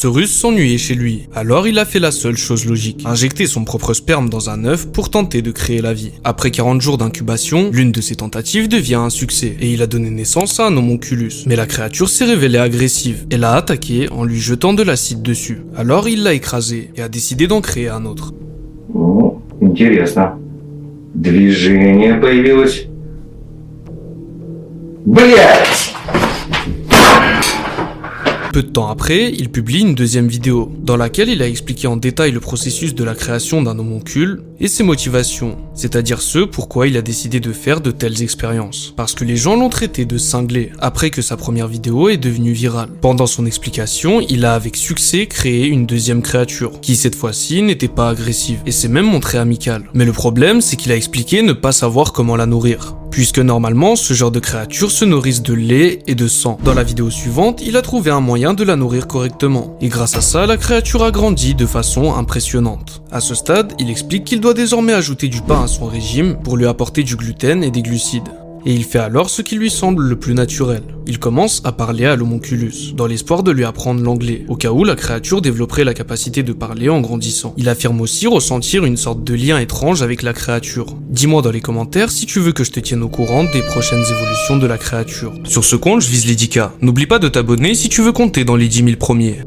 Ce russe s'ennuyait chez lui, alors il a fait la seule chose logique, injecter son propre sperme dans un œuf pour tenter de créer la vie. Après 40 jours d'incubation, l'une de ses tentatives devient un succès, et il a donné naissance à un homonculus. Mais la créature s'est révélée agressive, et l'a attaqué en lui jetant de l'acide dessus. Alors il l'a écrasé, et a décidé d'en créer un autre. Ну, интересно. Движение появилось. Блять! Peu de temps après, il publie une deuxième vidéo, dans laquelle il a expliqué en détail le processus de la création d'un homoncule et ses motivations, c'est-à-dire ce pourquoi il a décidé de faire de telles expériences. Parce que les gens l'ont traité de cinglé, après que sa première vidéo est devenue virale. Pendant son explication, il a avec succès créé une deuxième créature, qui cette fois-ci n'était pas agressive, et s'est même montrée amicale. Mais le problème, c'est qu'il a expliqué ne pas savoir comment la nourrir, puisque normalement, ce genre de créatures se nourrissent de lait et de sang. Dans la vidéo suivante, il a trouvé un moyen de la nourrir correctement, et grâce à ça, la créature a grandi de façon impressionnante. À ce stade, il explique qu'il doit désormais ajouter du pain à son régime pour lui apporter du gluten et des glucides. Et il fait alors ce qui lui semble le plus naturel. Il commence à parler à l'homonculus, dans l'espoir de lui apprendre l'anglais, au cas où la créature développerait la capacité de parler en grandissant. Il affirme aussi ressentir une sorte de lien étrange avec la créature. Dis-moi dans les commentaires si tu veux que je te tienne au courant des prochaines évolutions de la créature. Sur ce compte, je vise les 10K. N'oublie pas de t'abonner si tu veux compter dans les 10 000 premiers.